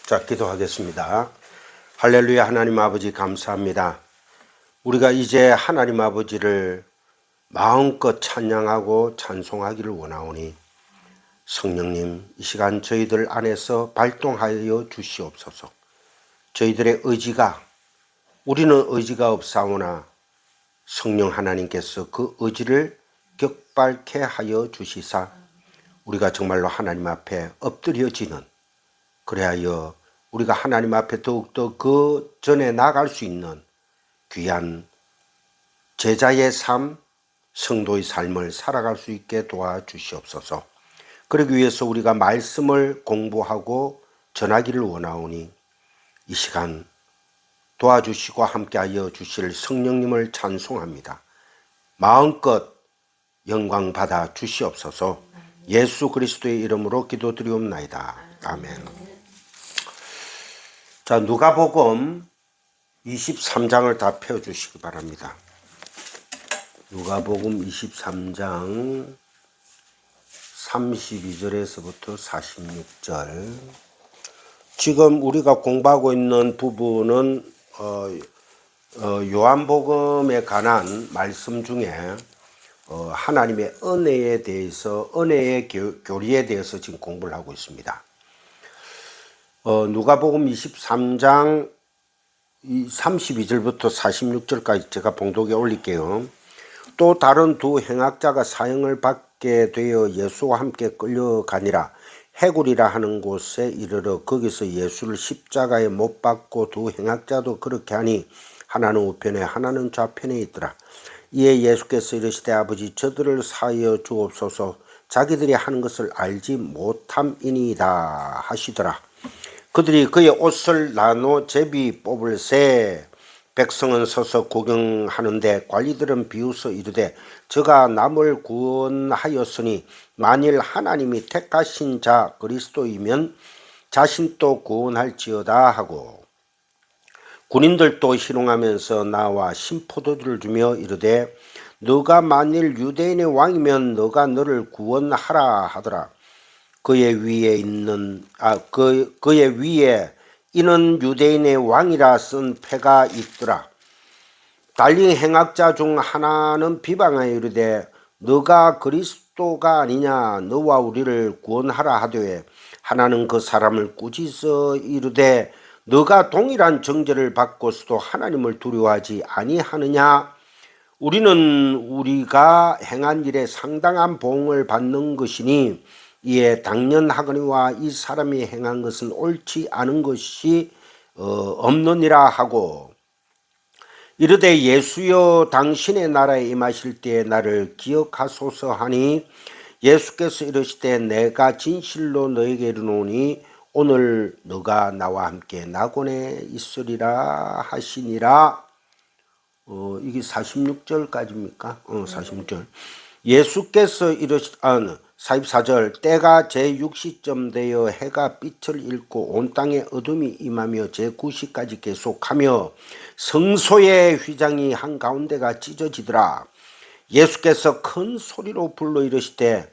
자, 기도하겠습니다. 할렐루야. 하나님 아버지 감사합니다. 우리가 이제 하나님 아버지를 마음껏 찬양하고 찬송하기를 원하오니 성령님 이 시간 저희들 안에서 발동하여 주시옵소서. 저희들의 의지가 우리는 의지가 없사오나 성령 하나님께서 그 의지를 격발케 하여 주시사 우리가 정말로 하나님 앞에 엎드려지는, 그래하여 우리가 하나님 앞에 더욱더 그 전에 나아갈 수 있는 귀한 제자의 삶, 성도의 삶을 살아갈 수 있게 도와주시옵소서. 그러기 위해서 우리가 말씀을 공부하고 전하기를 원하오니 이 시간 도와주시고 함께하여 주실 성령님을 찬송합니다. 마음껏 영광 받아 주시옵소서. 예수 그리스도의 이름으로 기도드리옵나이다. 아멘. 자, 누가복음 23장을 다 펴주시기 바랍니다. 누가복음 23장 32절에서부터 46절. 지금 우리가 공부하고 있는 부분은 요한복음에 관한 말씀 중에 하나님의 은혜에 대해서, 은혜의 교리에 대해서 지금 공부를 하고 있습니다. 누가복음 23장 32절부터 46절까지 제가 봉독에 올릴게요. 또 다른 두 행악자가 사형을 받게 되어 예수와 함께 끌려가니라. 해굴이라 하는 곳에 이르러 거기서 예수를 십자가에 못 박고 두 행악자도 그렇게 하니 하나는 우편에 하나는 좌편에 있더라. 이에 예수께서 이르시되 아버지 저들을 사하여 주옵소서. 자기들이 하는 것을 알지 못함이니이다 하시더라. 그들이 그의 옷을 나눠 제비 뽑을새 백성은 서서 구경하는데 관리들은 비웃어 이르되 저가 남을 구원하였으니 만일 하나님이 택하신 자 그리스도이면 자신도 구원할지어다 하고, 군인들도 희롱하면서 나와 신포도주를 주며 이르되 너가 만일 유대인의 왕이면 너가 너를 구원하라 하더라. 그의 위에 이는 유대인의 왕이라 쓴 패가 있더라. 달리 행악자 중 하나는 비방하여 이르되 너가 그리스도가 아니냐 너와 우리를 구원하라 하되, 하나는 그 사람을 꾸짖어 이르되 너가 동일한 정죄를 받고서도 하나님을 두려워하지 아니하느냐. 우리는 우리가 행한 일에 상당한 보응을 받는 것이니 이에 당연하거니와 이 사람이 행한 것은 옳지 않은 것이 없느니라 하고, 이르되 예수여 당신의 나라에 임하실 때에 나를 기억하소서 하니 예수께서 이르시되 내가 진실로 너에게 이르노니 오늘 너가 나와 함께 낙원에 있으리라 하시니라. 이게 46절까지입니까? 46절. 예수께서 이르시되 44절. 때가 제6시쯤 되어 해가 빛을 잃고 온 땅에 어둠이 임하며 제9시까지 계속하며 성소의 휘장이 한가운데가 찢어지더라. 예수께서 큰 소리로 불러 이르시되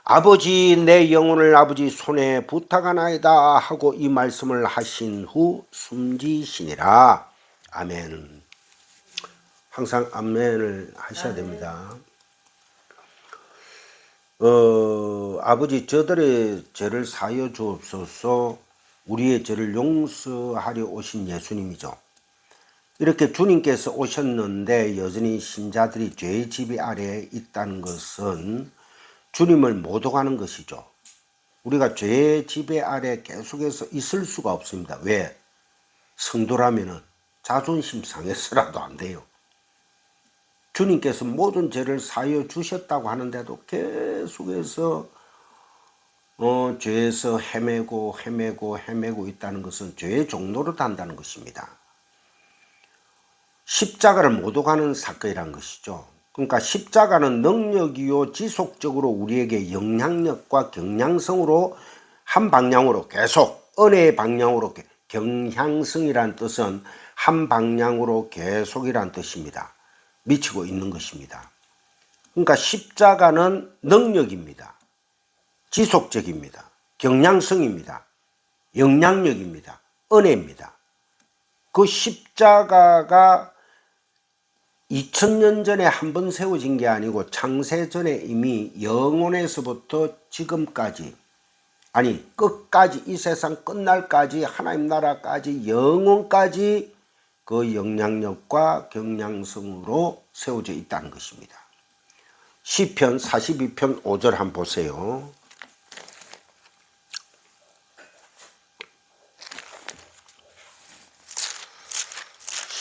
아버지 내 영혼을 아버지 손에 부탁하나이다 하고 이 말씀을 하신 후 숨지시니라. 아멘. 항상 아멘을 하셔야 됩니다. 아버지 저들의 죄를 사하여 주옵소서. 우리의 죄를 용서하려 오신 예수님이죠. 이렇게 주님께서 오셨는데 여전히 신자들이 죄의 지배 아래에 있다는 것은 주님을 못 오가는 것이죠. 우리가 죄의 지배 아래 계속해서 있을 수가 없습니다. 왜? 성도라면 자존심 상해서라도 안 돼요. 주님께서 모든 죄를 사하여 주셨다고 하는데도 계속해서 죄에서 헤매고 있다는 것은 죄의 종로로 단다는 것입니다. 십자가를 못 오가는 사건이란 것이죠. 그러니까 십자가는 능력이요 지속적으로 우리에게 영향력과 경향성으로 한 방향으로 계속, 은혜의 방향으로, 경향성이란 뜻은 한 방향으로 계속이란 뜻입니다. 미치고 있는 것입니다. 그러니까 십자가는 능력입니다. 지속적입니다. 경향성입니다. 영향력입니다. 은혜입니다. 그 십자가가 2000년 전에 한 번 세워진 게 아니고 창세전에 이미 영원에서부터 지금까지, 아니 끝까지, 이 세상 끝날까지, 하나님 나라까지, 영원까지 그 영향력과 경량성으로 세워져 있다는 것입니다. 시편 42편 5절 한번 보세요.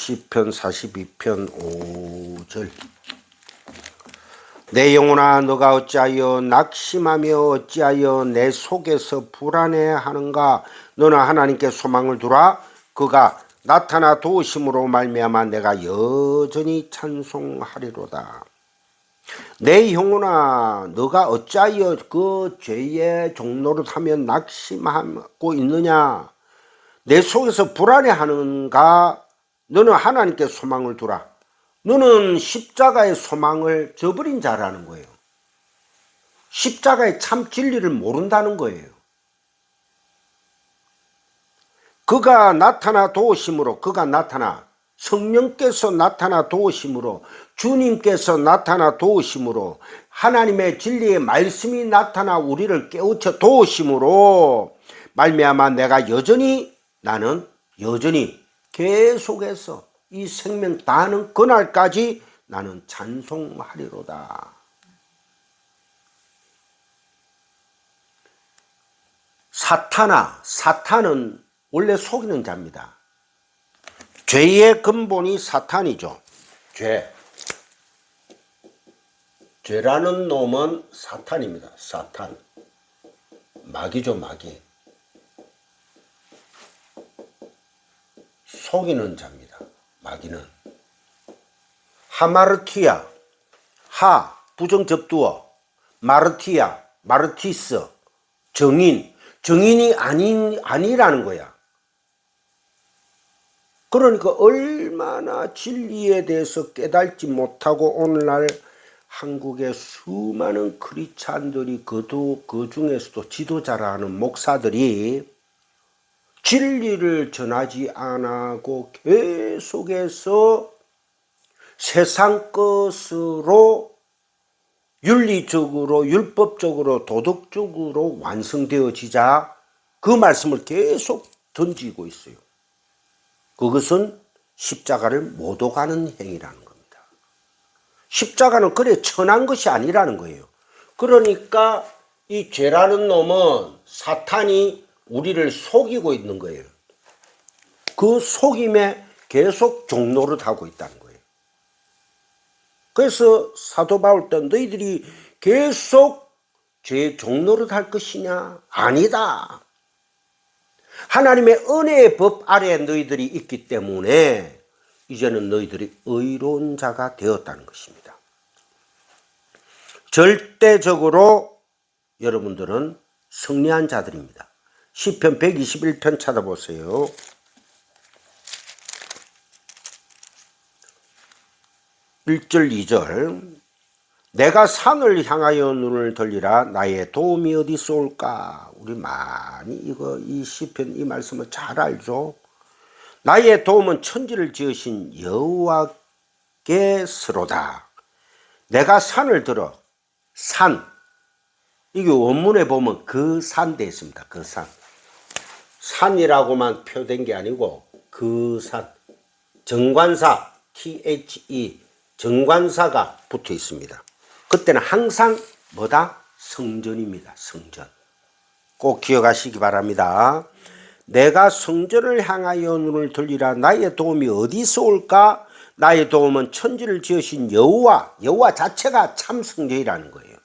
시편 42편 5절. 내 영혼아 너가 어찌하여 낙심하며 어찌하여 내 속에서 불안해하는가. 너는 하나님께 소망을 두라. 그가 나타나 도우심으로 말미암아 내가 여전히 찬송하리로다. 내 영혼아 너가 어찌하여 그 죄의 종노릇하며 낙심하고 있느냐. 내 속에서 불안해하는가. 너는 하나님께 소망을 두라. 너는 십자가의 소망을 저버린 자라는 거예요. 십자가의 참 진리를 모른다는 거예요. 그가 나타나 도우심으로, 그가 나타나, 성령께서 나타나 도우심으로, 주님께서 나타나 도우심으로, 하나님의 진리의 말씀이 나타나 우리를 깨우쳐 도우심으로 말미암아 내가 여전히, 나는 여전히 계속해서 이 생명 다하는 그날까지 나는 찬송하리로다. 사탄은 원래 속이는 자입니다. 죄의 근본이 사탄이죠. 죄라는 놈은 사탄입니다. 사탄. 마귀죠, 마귀. 속이는 자입니다. 마귀는. 하마르티아, 하 부정접두어, 마르티아, 마르티스, 정인이 아니라는 거야. 그러니까 얼마나 진리에 대해서 깨닫지 못하고 오늘날 한국의 수많은 크리스찬들이 그 중에서도 지도자라는 목사들이 진리를 전하지 않고 계속해서 세상 것으로 윤리적으로, 율법적으로, 도덕적으로 완성되어지자 그 말씀을 계속 던지고 있어요. 그것은 십자가를 못 오가는 행위라는 겁니다. 십자가는 그래 천한 것이 아니라는 거예요. 그러니까 이 죄라는 놈은 사탄이 우리를 속이고 있는 거예요. 그 속임에 계속 종노릇 하고 있다는 거예요. 그래서 사도 바울 때 너희들이 계속 죄 종노릇 할 것이냐? 아니다. 하나님의 은혜의 법 아래에 너희들이 있기 때문에 이제는 너희들이 의로운 자가 되었다는 것입니다. 절대적으로 여러분들은 승리한 자들입니다. 시편 121편 찾아보세요. 1절 2절. 내가 산을 향하여 눈을 돌리라. 나의 도움이 어디서 올까? 우리 많이 이 시편 이 말씀을 잘 알죠. 나의 도움은 천지를 지으신 여호와께서로다. 내가 산을 들어. 산, 이게 원문에 보면 그 산 되어 있습니다. 그 산. 산이라고만 표된 게 아니고 그 산. 정관사 THE 정관사가 붙어 있습니다. 그때는 항상 뭐다? 성전입니다. 성전. 꼭 기억하시기 바랍니다. 내가 성전을 향하여 눈을 돌리라. 나의 도움이 어디서 올까? 나의 도움은 천지를 지으신 여호와 자체가 참 성전이라는 거예요.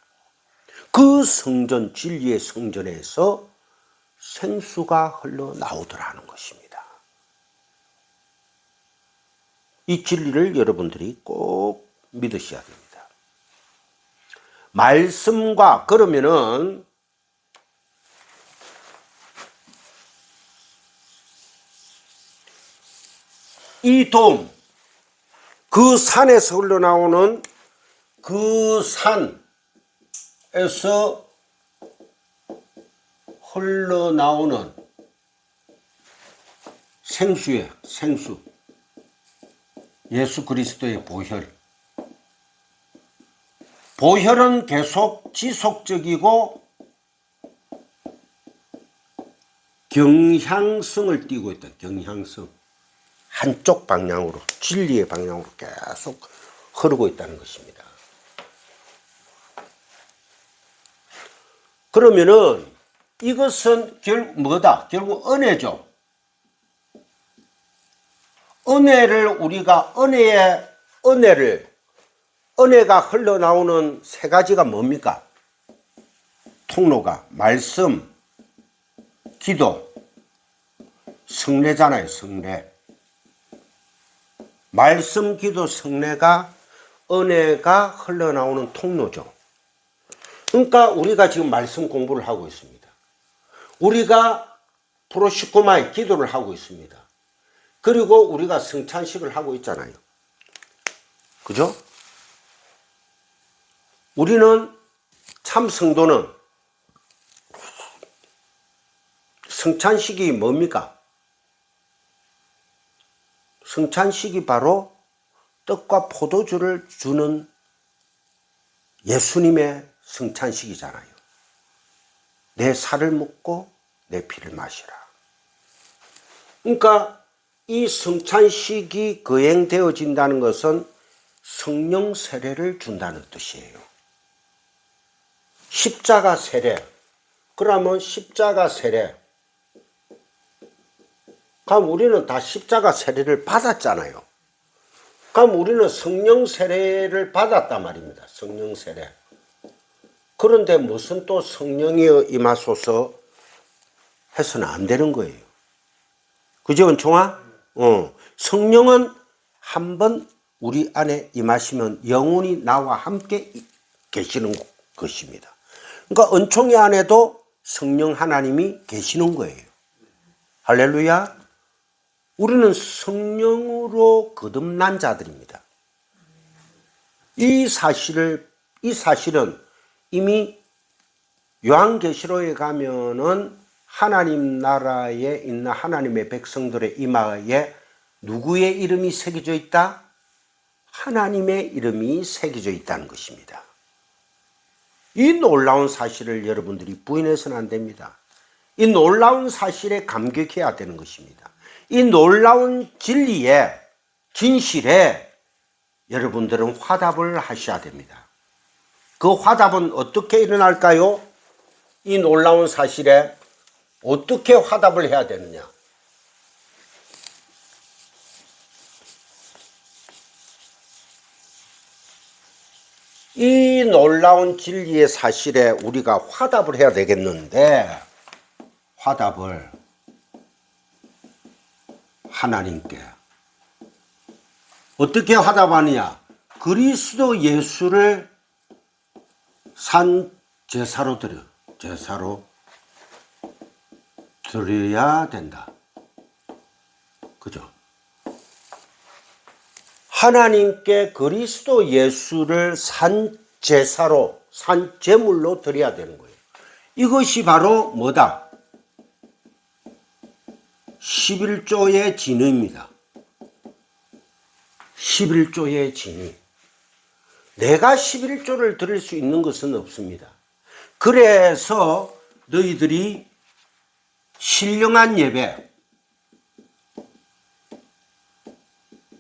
그 성전, 진리의 성전에서 생수가 흘러나오더라는 것입니다. 이 진리를 여러분들이 꼭 믿으셔야 됩니다. 말씀과, 그러면은 이 도움, 그 산에서 흘러나오는, 그 산에서 흘러나오는 생수예요. 생수. 예수 그리스도의 보혈. 보혈은 계속 지속적이고 경향성을 띠고 있다. 경향성. 한쪽 방향으로, 진리의 방향으로 계속 흐르고 있다는 것입니다. 그러면은 이것은 결국 뭐다? 결국 은혜죠. 은혜를 우리가 은혜가 흘러나오는 세 가지가 뭡니까? 통로가 말씀, 기도, 성례잖아요. 성례. 말씀, 기도, 성례가 은혜가 흘러나오는 통로죠. 그러니까 우리가 지금 말씀 공부를 하고 있습니다. 우리가 프로시코마의 기도를 하고 있습니다. 그리고 우리가 성찬식을 하고 있잖아요. 그죠? 우리는 참 성도는 성찬식이 뭡니까? 성찬식이 바로 떡과 포도주를 주는 예수님의 성찬식이잖아요. 내 살을 먹고 내 피를 마시라. 그러니까 이 성찬식이 거행되어진다는 것은 성령 세례를 준다는 뜻이에요. 십자가 세례. 그러면 십자가 세례. 그럼 우리는 다 십자가 세례를 받았잖아요. 그럼 우리는 성령 세례를 받았단 말입니다. 성령 세례. 그런데 무슨 또 성령이여 임하소서 해서는 안 되는 거예요. 그죠, 은총아? 성령은 한번 우리 안에 임하시면 영원히 나와 함께 계시는 것입니다. 그러니까 은총이 안에도 성령 하나님이 계시는 거예요. 할렐루야. 우리는 성령으로 거듭난 자들입니다. 이 사실은 이미 요한계시록에 가면은 하나님 나라에 있는 하나님의 백성들의 이마에 누구의 이름이 새겨져 있다? 하나님의 이름이 새겨져 있다는 것입니다. 이 놀라운 사실을 여러분들이 부인해서는 안 됩니다. 이 놀라운 사실에 감격해야 되는 것입니다. 이 놀라운 진리에, 진실에 여러분들은 화답을 하셔야 됩니다. 그 화답은 어떻게 일어날까요? 이 놀라운 사실에 어떻게 화답을 해야 되느냐? 이 놀라운 진리의 사실에 우리가 화답을 해야 되겠는데, 화답을 하나님께 어떻게 화답하느냐? 그리스도 예수를 산 제사로 드려야 된다. 그죠? 하나님께 그리스도 예수를 산 제사로, 산 제물로 드려야 되는 거예요. 이것이 바로 뭐다? 11조의 진의입니다. 11조의 진의. 내가 11조를 드릴 수 있는 것은 없습니다. 그래서 너희들이 신령한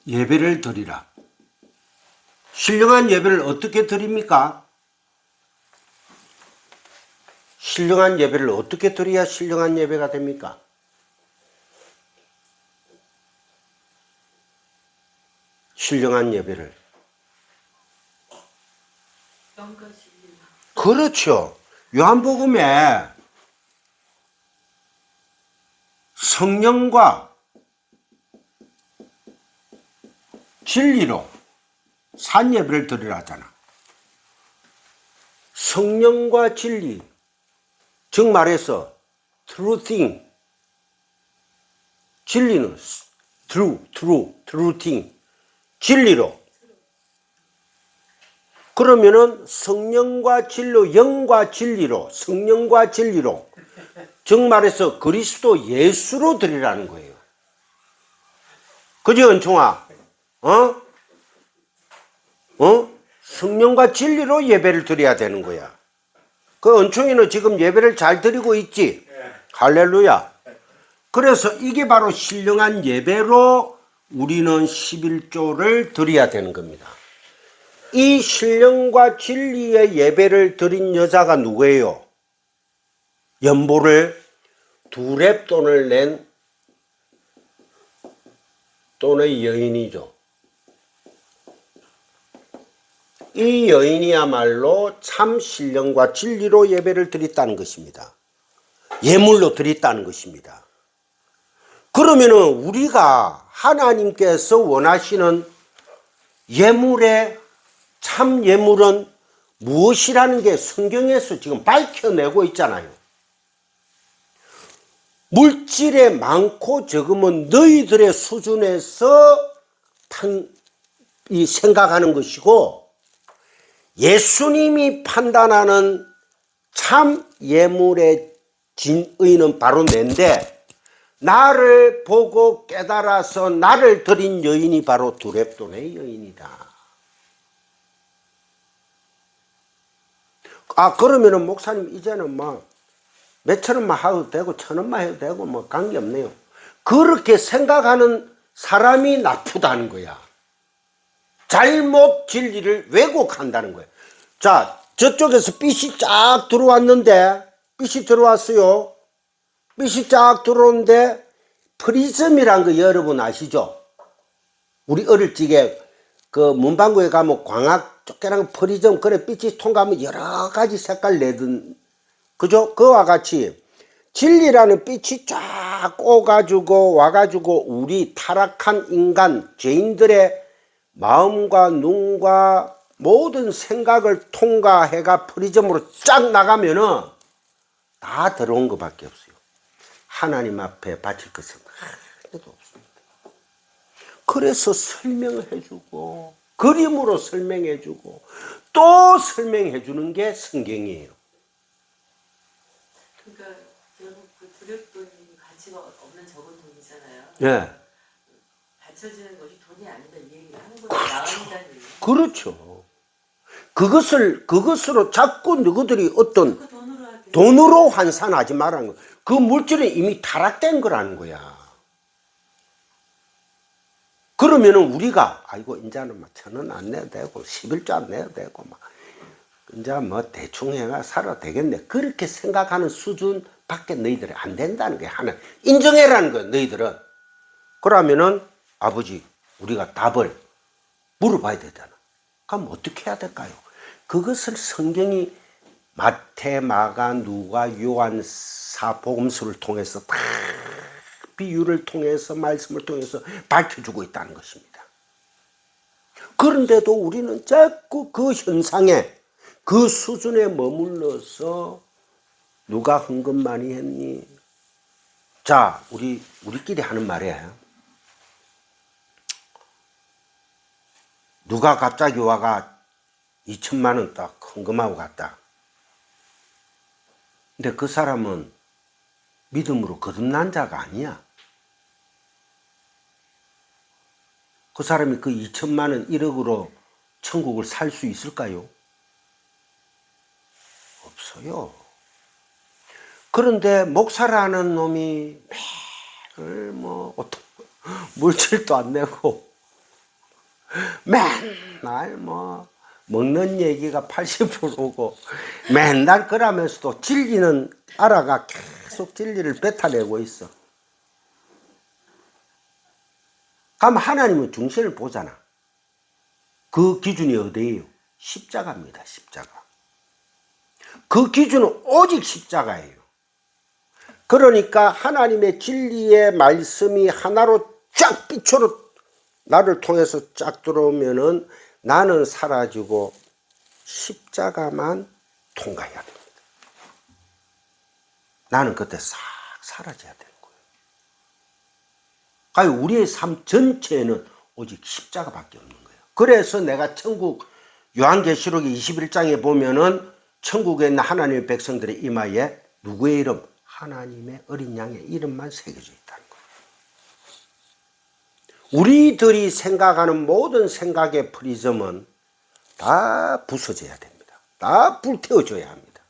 예배를 드리라. 신령한 예배를 어떻게 드립니까? 신령한 예배를 어떻게 드려야 신령한 예배가 됩니까? 신령한 예배를. 그렇죠. 요한복음에 성령과 진리로 산 예배를 드리라 하잖아. 성령과 진리, 즉 말해서 true thing, 진리는 true thing, 진리로. 그러면은 성령과 진리로, 영과 진리로, 성령과 진리로, 즉 말해서 그리스도 예수로 드리라는 거예요. 그지, 은총아? 어? 성령과 진리로 예배를 드려야 되는 거야. 그 은총이는 지금 예배를 잘 드리고 있지? 할렐루야. 그래서 이게 바로 신령한 예배로 우리는 11조를 드려야 되는 겁니다. 이 신령과 진리의 예배를 드린 여자가 누구예요? 연보를 2렙돈을 낸 돈의 여인이죠. 이 여인이야말로 참 신령과 진리로 예배를 드렸다는 것입니다. 예물로 드렸다는 것입니다. 그러면은 우리가 하나님께서 원하시는 예물의 참 예물은 무엇이라는 게 성경에서 지금 밝혀내고 있잖아요. 물질의 많고 적음은 너희들의 수준에서 생각하는 것이고, 예수님이 판단하는 참 예물의 진의는 바로 내인데, 나를 보고 깨달아서 나를 드린 여인이 바로 2렙돈의 여인이다. 그러면은 목사님 이제는 뭐 몇천 원만 해도 되고 1,000원만 해도 되고 뭐 관계없네요. 그렇게 생각하는 사람이 나쁘다는 거야. 잘못 진리를 왜곡한다는 거야. 자, 저쪽에서 빛이 쫙 들어왔는데, 빛이 들어왔어요. 빛이 쫙 들어오는데 프리즘이란 거 여러분 아시죠? 우리 어릴 적에 그 문방구에 가면 광학 쪼개랑 프리즘, 그래 빛이 통과하면 여러 가지 색깔 내던, 그죠? 그와 같이 진리라는 빛이 쫙 오가지고 와가지고 우리 타락한 인간 죄인들의 마음과 눈과 모든 생각을 통과해가 프리즘으로 쫙 나가면은 다 들어온 것밖에 없어요. 하나님 앞에 바칠 것은 하나도 없습니다. 그래서 설명해주고 그림으로 설명해주고 또 설명해주는 게 성경이에요. 그러니까 결국 그 두렵돈이 가치가 없는 적은 돈이잖아요. 예. 바쳐지는 것이 돈이 아니다 이 얘기를 하는 거죠. 마음이라는 얘기. 그렇죠. 그것으로 자꾸 너희들이 어떤 그 돈으로 환산하지 말라는 거야. 그 물질은 이미 타락된 거라는 거야. 그러면은 우리가 아이고 이제는 뭐 1,000원 안 내도 되고 11조 안 내도 되고 막 이제 뭐 대충 해가 살아도 되겠네. 그렇게 생각하는 수준밖에 너희들이 안 된다는 거야. 하나 인정해라는 거야. 너희들은. 그러면은 아버지 우리가 답을 물어봐야 되잖아. 그럼 어떻게 해야 될까요? 그것을 성경이 마태, 마가, 누가, 요한 사복음서를 통해서 다 비유를 통해서 말씀을 통해서 밝혀주고 있다는 것입니다. 그런데도 우리는 자꾸 그 현상에 그 수준에 머물러서 누가 헌금 많이 했니? 자, 우리끼리 하는 말이에요. 누가 갑자기 와가 2천만 원 딱 헌금하고 갔다. 근데 그 사람은 믿음으로 거듭난 자가 아니야. 그 사람이 그 2천만 원 1억으로 천국을 살 수 있을까요? 없어요. 그런데 목사라는 놈이 매일 뭐 물질도 안 내고 맨날 뭐 먹는 얘기가 80%고 맨날 그러면서도 진리는 알아가 계속 진리를 뱉어내고 있어. 그럼 하나님은 중심을 보잖아. 그 기준이 어디예요? 십자가입니다. 십자가. 그 기준은 오직 십자가예요. 그러니까 하나님의 진리의 말씀이 하나로 쫙 빛으로 나를 통해서 쫙 들어오면은 나는 사라지고 십자가만 통과해야 됩니다. 나는 그때 싹 사라져야 되는 거예요. 그러니까 우리의 삶 전체에는 오직 십자가밖에 없는 거예요. 그래서 내가 천국 요한계시록 21장에 보면은 천국에 있는 하나님의 백성들의 이마에 누구의 이름? 하나님의 어린 양의 이름만 새겨져 있다는 거예요. 우리들이 생각하는 모든 생각의 프리즘은 다 부서져야 됩니다. 다 불태워져야 합니다.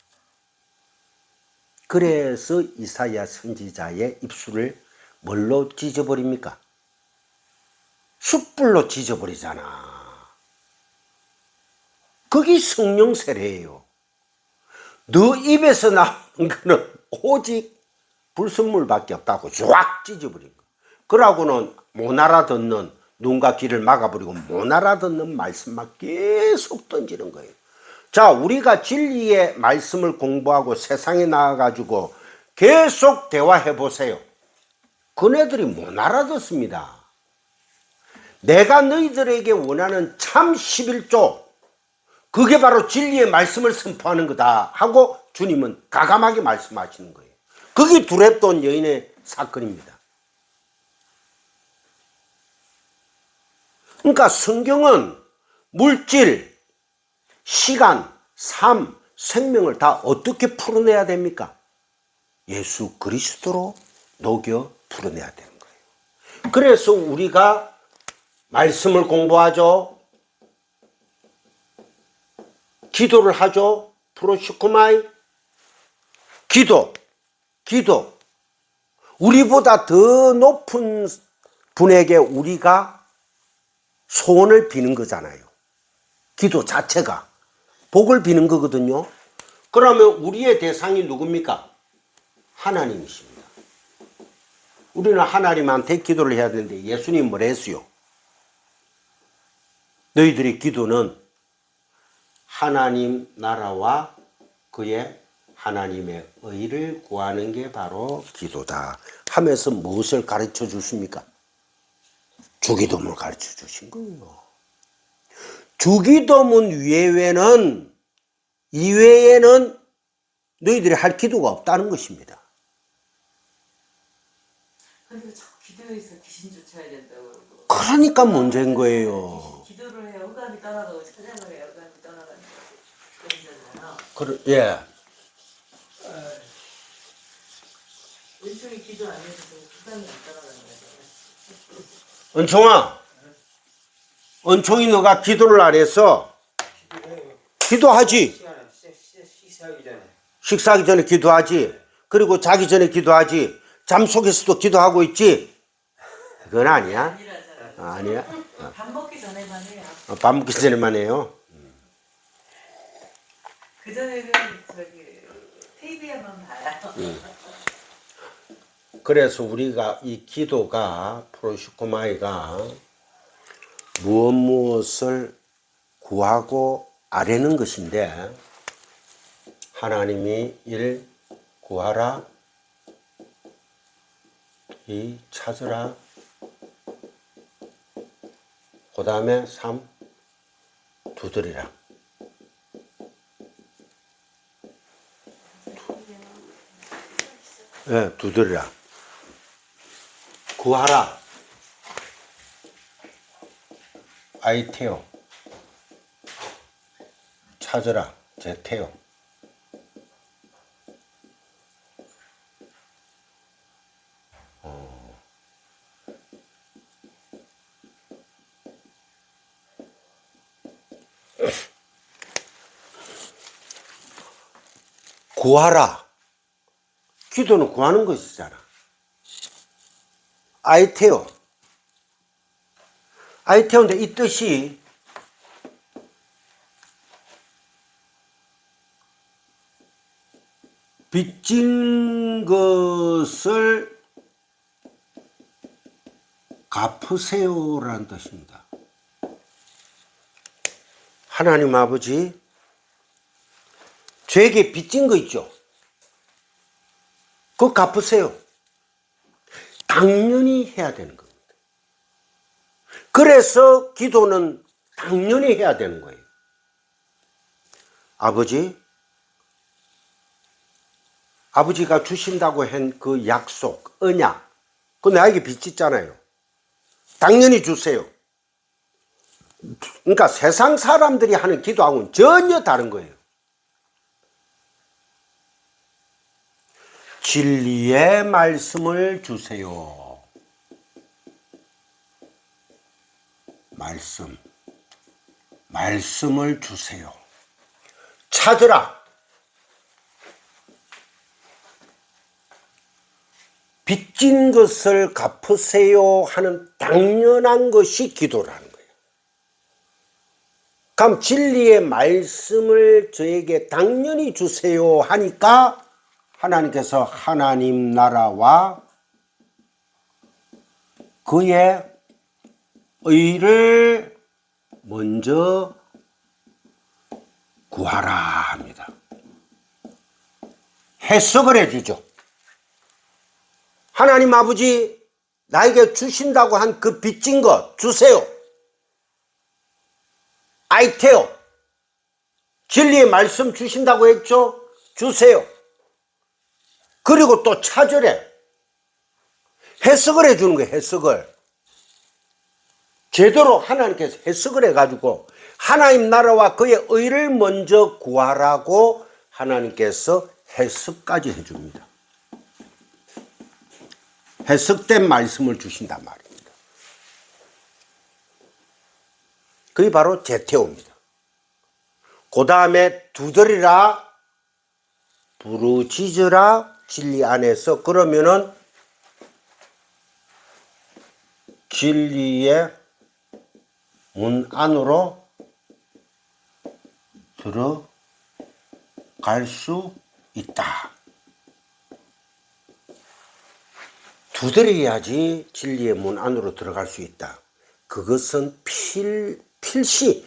그래서 이사야 선지자의 입술을 뭘로 찢어버립니까? 숯불로 찢어버리잖아. 그게 성령 세례예요. 너 입에서 나오는 거는 오직 불순물밖에 없다고 쫙 찢어버린 거. 그러고는 못 알아듣는, 눈과 귀를 막아버리고 못 알아듣는 말씀만 계속 던지는 거예요. 자, 우리가 진리의 말씀을 공부하고 세상에 나와가지고 계속 대화해 보세요. 그네들이 못 알아듣습니다. 내가 너희들에게 원하는 참 11조, 그게 바로 진리의 말씀을 선포하는 거다 하고 주님은 가감하게 말씀하시는 거예요. 그게 두렙돈 여인의 사건입니다. 그러니까 성경은 물질, 시간, 삶, 생명을 다 어떻게 풀어내야 됩니까? 예수 그리스도로 녹여 풀어내야 되는 거예요. 그래서 우리가 말씀을 공부하죠. 기도를 하죠. 프로시코마이. 기도. 우리보다 더 높은 분에게 우리가 소원을 비는 거잖아요. 기도 자체가 복을 비는 거거든요. 그러면 우리의 대상이 누굽니까? 하나님이십니다. 우리는 하나님한테 기도를 해야 되는데 예수님 뭐라 했어요? 너희들의 기도는 하나님 나라와 그의 하나님의 의를 구하는 게 바로 기도다 하면서 무엇을 가르쳐 주십니까? 주기도문을 가르쳐 주신 거예요. 주기도문 이외에는 너희들이 할 기도가 없다는 것입니다. 근데 자꾸 기도에서 귀신 쫓아야 된다고 그러고. 그러니까 문제인 거예요. 기도를 해야 흑암이 떠나가고 찬양을 해야 흑암이 떠나가는 거잖아요. 예. 은총이 기도 안 해서 흑암이 안 떠나가는 거잖아요. 은총이 너가 기도를 안 해서 기도하지. 식사하기 전에 기도하지. 그리고 자기 전에 기도하지. 잠 속에서도 기도하고 있지. 그건 아니야. 아니야. 밥 먹기 전에만 해요. 밥 먹기 전에만 해요. 그 전에는 TV에만 봐요. 그래서 우리가 이 기도가 프로시코마이가 무엇을 구하고 아뢰는 것인데 하나님이 1. 구하라 2. 찾으라 그 다음에 3. 두드리라. 네, 두드리라. 구하라. 아이테오. 찾으라. 제테오. 구하라. 기도는 구하는 것이잖아. 아이테오. 아이테오인데 이 뜻이 빚진 것을 갚으세요라는 뜻입니다. 하나님 아버지, 죄에게 빚진 거 있죠? 그거 갚으세요. 당연히 해야 되는 겁니다. 그래서 기도는 당연히 해야 되는 거예요. 아버지가 주신다고 한 그 약속, 언약, 그거 나에게 빚있잖아요. 당연히 주세요. 그러니까 세상 사람들이 하는 기도하고는 전혀 다른 거예요. 진리의 말씀을 주세요. 말씀을 주세요. 찾으라. 빚진 것을 갚으세요 하는 당연한 것이 기도라는 거예요. 그럼 진리의 말씀을 저에게 당연히 주세요 하니까 하나님께서 하나님 나라와 그의 의를 먼저 구하라 합니다. 해석을 해주죠. 하나님 아버지, 나에게 주신다고 한 그 빚진 것 주세요. 아이테요. 진리의 말씀 주신다고 했죠? 주세요. 그리고 또 찾으래. 해석을 해주는 거예요. 해석을. 제대로 하나님께서 해석을 해가지고 하나님 나라와 그의 의를 먼저 구하라고 하나님께서 해석까지 해줍니다. 해석된 말씀을 주신단 말입니다. 그게 바로 제테오입니다. 그 다음에 두드리라, 부르짖으라, 진리 안에서. 그러면은 진리의 문 안으로 들어갈 수 있다. 두드려야지 진리의 문 안으로 들어갈 수 있다. 그것은 필시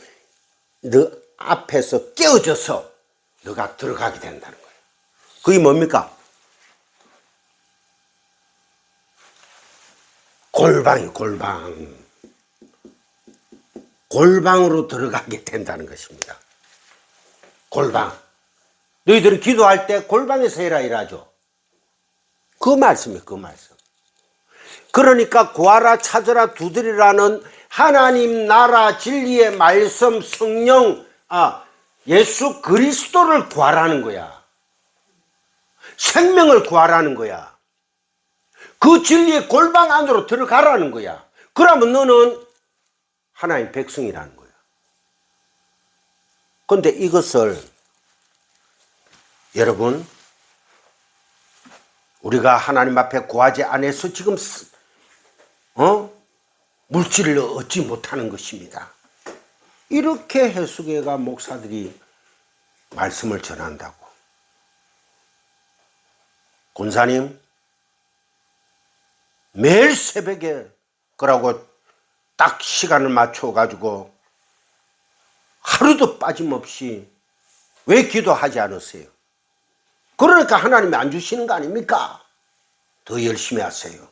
너 앞에서 깨어져서 너가 들어가게 된다는 거예요. 그게 뭡니까? 골방으로 들어가게 된다는 것입니다. 골방. 너희들이 기도할 때 골방에서 해라 이라죠. 그 말씀이에요. 그 말씀. 그러니까 구하라, 찾으라, 두드리라는 하나님 나라, 진리의 말씀, 성령, 예수 그리스도를 구하라는 거야. 생명을 구하라는 거야. 그 진리의 골방 안으로 들어가라는 거야. 그러면 너는 하나님 백성이라는 거야. 그런데 이것을 여러분, 우리가 하나님 앞에 구하지 않아서 지금 물질을 얻지 못하는 것입니다. 이렇게 해수계가 목사들이 말씀을 전한다고. 권사님, 매일 새벽에 그러고 딱 시간을 맞춰가지고 하루도 빠짐없이 왜 기도하지 않으세요? 그러니까 하나님이 안 주시는 거 아닙니까? 더 열심히 하세요.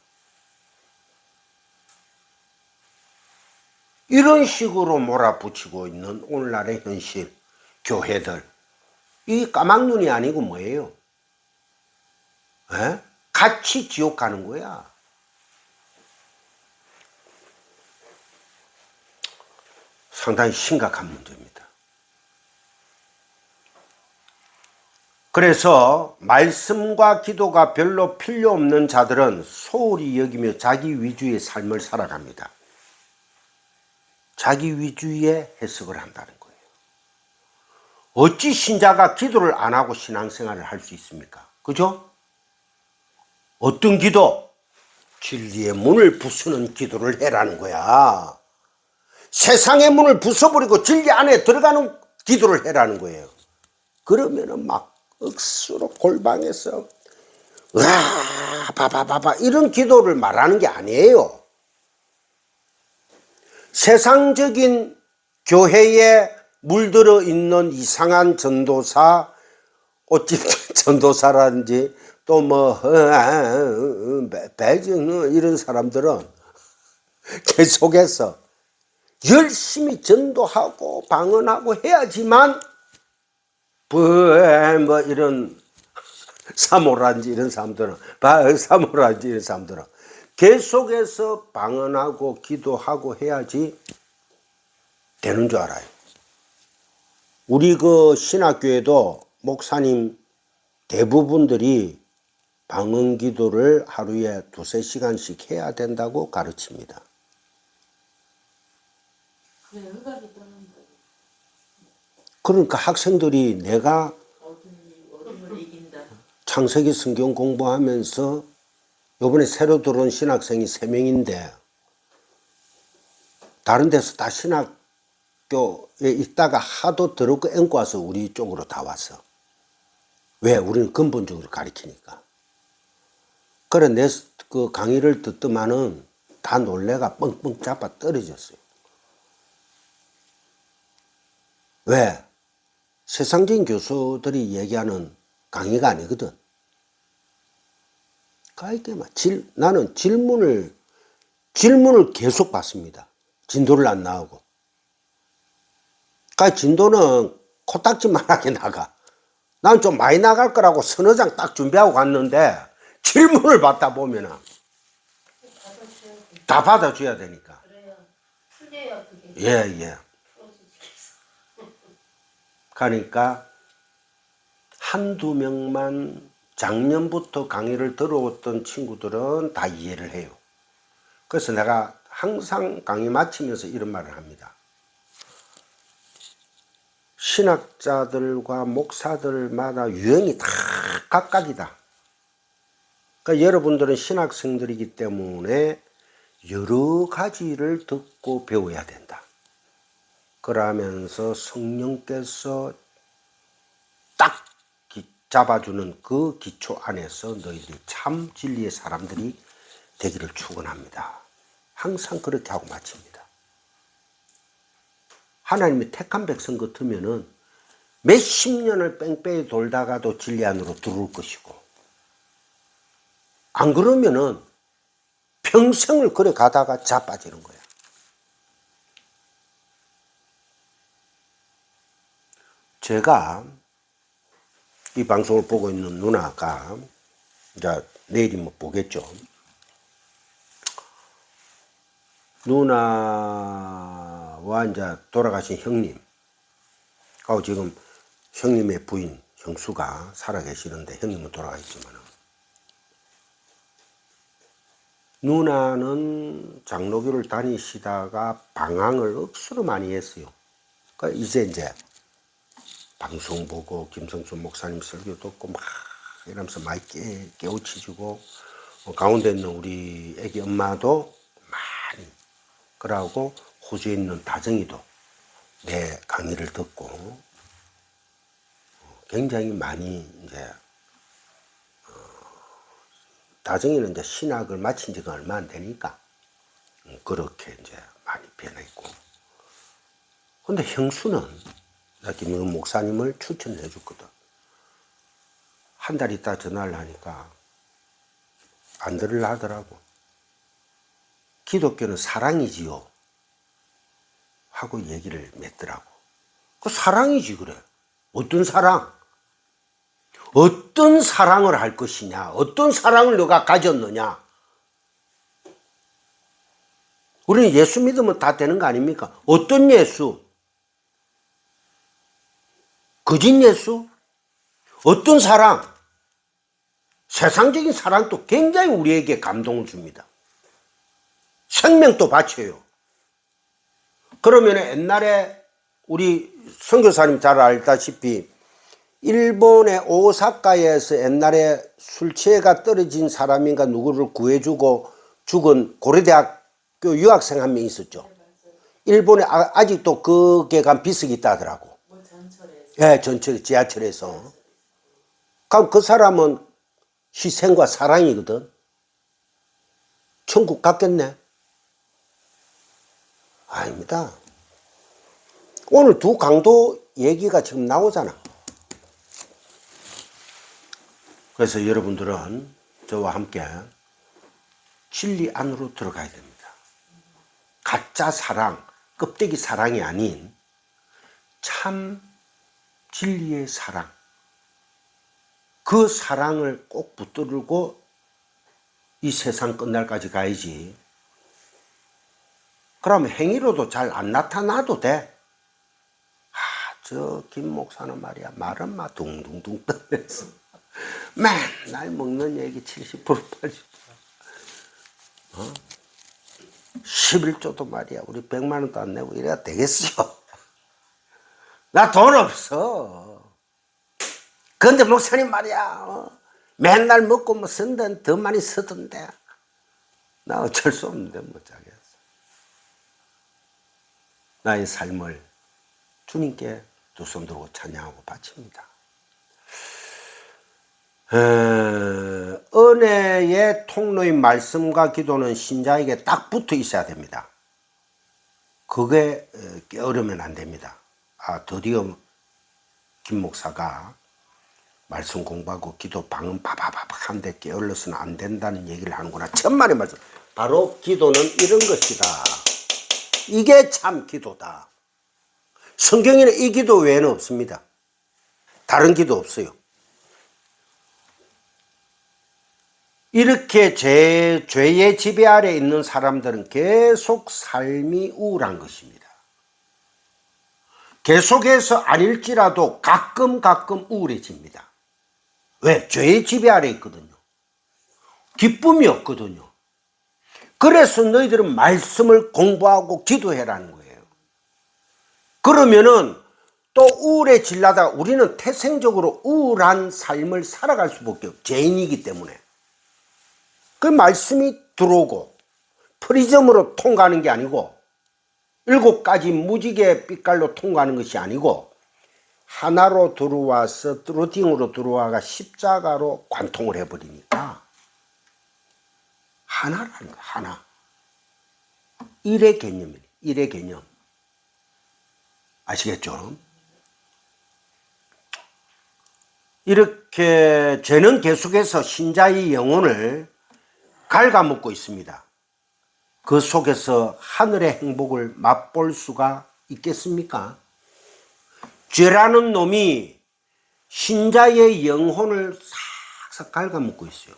이런 식으로 몰아붙이고 있는 오늘날의 현실, 교회들. 이 까막눈이 아니고 뭐예요? 에? 같이 지옥 가는 거야. 상당히 심각한 문제입니다. 그래서 말씀과 기도가 별로 필요 없는 자들은 소홀히 여기며 자기 위주의 삶을 살아갑니다. 자기 위주의 해석을 한다는 거예요. 어찌 신자가 기도를 안 하고 신앙생활을 할 수 있습니까? 그죠? 어떤 기도? 진리의 문을 부수는 기도를 해라는 거야. 세상의 문을 부숴버리고 진리 안에 들어가는 기도를 해라는 거예요. 그러면은 막 억수로 골방에서 바바바바 이런 기도를 말하는 게 아니에요. 세상적인 교회에 물들어 있는 이상한 전도사, 옷집 전도사라든지 또 뭐 배정 이런 사람들은 계속해서 열심히 전도하고 방언하고 해야지만 뭐 이런 사모라든지 이런 사람들은 계속해서 방언하고 기도하고 해야지 되는 줄 알아요. 우리 그 신학교에도 목사님 대부분들이 방언 기도를 하루에 2-3시간씩 해야 된다고 가르칩니다. 네, 흑암이 떠난다. 그러니까 학생들이 내가 어둠을 이긴다. 창세기 성경 공부하면서 요번에 새로 들어온 신학생이 3명인데 다른 데서 다 신학교에 있다가 하도 들었고 앵고 와서 우리 쪽으로 다 왔어. 왜? 우리는 근본적으로 가르치니까. 그래 내 그 강의를 듣더만은 다 놀래가 뻥뻥 잡아 떨어졌어요. 왜? 세상적인 교수들이 얘기하는 강의가 아니거든. 그러니까 나는 질문을 계속 받습니다. 진도를 안 나오고. 그러니까 진도는 코딱지만하게 나가. 난 좀 많이 나갈 거라고 서너 장 딱 준비하고 갔는데 질문을 받다 보면은 다 받아줘야 되니까. 그래요. 풀려야 그게. 예. 그러니까 한두 명만 작년부터 강의를 들어왔던 친구들은 다 이해를 해요. 그래서 내가 항상 강의 마치면서 이런 말을 합니다. 신학자들과 목사들마다 유형이 다 각각이다. 그러니까 여러분들은 신학생들이기 때문에 여러 가지를 듣고 배워야 된다. 그러면서 성령께서 딱 잡아주는 그 기초 안에서 너희들이 참 진리의 사람들이 되기를 축원합니다. 항상 그렇게 하고 마칩니다. 하나님이 택한 백성 같으면은 몇십 년을 뺑뺑이 돌다가도 진리 안으로 들어올 것이고, 안 그러면은 평생을 그래 가다가 자빠지는 거야. 제가 이 방송을 보고 있는 누나가 이제 내일이면 보겠죠. 누나와 이제 돌아가신 형님, 하고 지금 형님의 부인 형수가 살아계시는데 형님은 돌아가셨지만 누나는 장로교를 다니시다가 방황을 억수로 많이 했어요. 그러니까 이제 방송 보고 김성수 목사님 설교 듣고 막 이러면서 많이 깨우치시고 가운데 있는 우리 애기 엄마도 많이 그러고 호주에 있는 다정이도 내 강의를 듣고 굉장히 많이 이제 다정이는 이제 신학을 마친 지가 얼마 안 되니까 그렇게 이제 많이 변했고, 근데 형수는 나 김영은 목사님을 추천해 줬거든. 한 달 있다 전화를 하니까 안 들으려 하더라고. 기독교는 사랑이지요 하고 얘기를 맺더라고. 그 사랑이지 그래. 어떤 사랑? 어떤 사랑을 할 것이냐? 어떤 사랑을 너가 가졌느냐? 우리는 예수 믿으면 다 되는 거 아닙니까? 어떤 예수? 거짓 예수? 어떤 사랑? 세상적인 사랑도 굉장히 우리에게 감동을 줍니다. 생명도 바쳐요. 그러면 옛날에 우리 선교사님 잘 알다시피 일본의 오사카에서 옛날에 술 취해가 떨어진 사람인가 누구를 구해주고 죽은 고려대학교 유학생 한 명 있었죠. 일본에 아직도 그게 간 비석이 있다 하더라고. 예, 전철 지하철에서. 그럼 그 사람은 희생과 사랑이거든. 천국 갔겠네? 아닙니다. 오늘 두 강도 얘기가 지금 나오잖아. 그래서 여러분들은 저와 함께 진리 안으로 들어가야 됩니다. 가짜 사랑, 껍데기 사랑이 아닌 참 진리의 사랑. 그 사랑을 꼭 붙들고 이 세상 끝날까지 가야지. 그러면 행위로도 잘 안 나타나도 돼. 저 김 목사는 말이야 말은 막 둥둥둥 떠면서 맨날 먹는 얘기 70% 80%. 11조도 말이야. 우리 100만 원도 안 내고 이래야 되겠어. 나 돈 없어. 근데 목사님 말이야. 맨날 먹고 뭐 쓴데 더 많이 쓰던데. 나 어쩔 수 없는데 못 자겠어. 나의 삶을 주님께 두 손 들고 찬양하고 바칩니다. 은혜의 통로인 말씀과 기도는 신자에게 딱 붙어 있어야 됩니다. 그게 게으르면 안 됩니다. 드디어 김 목사가 말씀 공부하고 기도 방음 바바바박 한데 게을러서는 안 된다는 얘기를 하는구나. 천만의 말씀. 바로 기도는 이런 것이다. 이게 참 기도다. 성경에는 이 기도 외에는 없습니다. 다른 기도 없어요. 이렇게 죄의 지배 아래 있는 사람들은 계속 삶이 우울한 것입니다. 계속해서 아닐지라도 가끔 우울해집니다. 왜? 죄의 지배 아래 있거든요. 기쁨이 없거든요. 그래서 너희들은 말씀을 공부하고 기도해라는 거예요. 그러면은 또 우울해지려다가 우리는 태생적으로 우울한 삶을 살아갈 수밖에 없어요. 죄인이기 때문에. 그 말씀이 들어오고 프리즘으로 통과하는 게 아니고 7가지 무지개 빛깔로 통과하는 것이 아니고 하나로 들어와서 루팅으로 들어와가 십자가로 관통을 해버리니까 하나라는 거야. 하나. 일의 개념이에요. 일의 개념. 아시겠죠? 이렇게 죄는 계속해서 신자의 영혼을 갉아먹고 있습니다. 그 속에서 하늘의 행복을 맛볼 수가 있겠습니까? 죄라는 놈이 신자의 영혼을 싹싹 갉아먹고 있어요.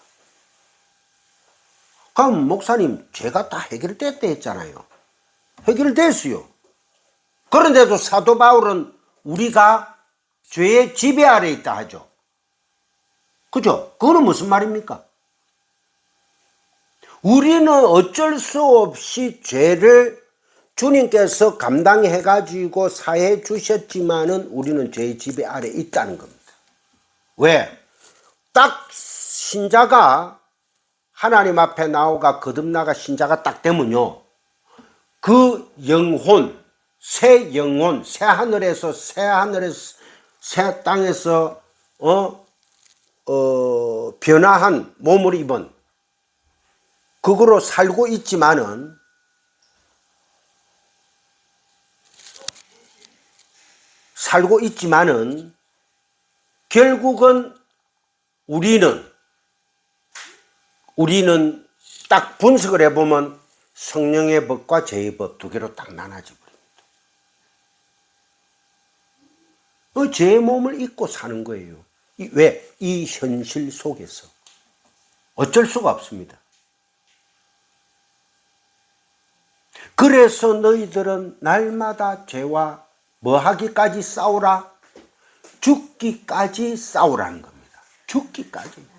그럼 목사님, 죄가 다 해결됐다 했잖아요. 해결됐어요. 그런데도 사도 바울은 우리가 죄의 지배 아래 있다 하죠. 그죠? 그거는 무슨 말입니까? 우리는 어쩔 수 없이 죄를 주님께서 감당해가지고 사해 주셨지만은 우리는 죄의 지배 아래 있다는 겁니다. 왜? 딱 신자가 하나님 앞에 나오가 거듭나가 신자가 딱 되면요. 그 영혼, 새 영혼, 새 하늘에서 새 땅에서 변화한 몸을 입은 그거로 살고 있지만은 결국은 우리는 딱 분석을 해보면 성령의 법과 죄의 법 두 개로 딱 나눠져 버립니다. 죄의 몸을 입고 사는 거예요. 왜? 이 현실 속에서. 어쩔 수가 없습니다. 그래서 너희들은 날마다 죄와 뭐 하기까지 싸우라? 죽기까지 싸우라는 겁니다. 죽기까지.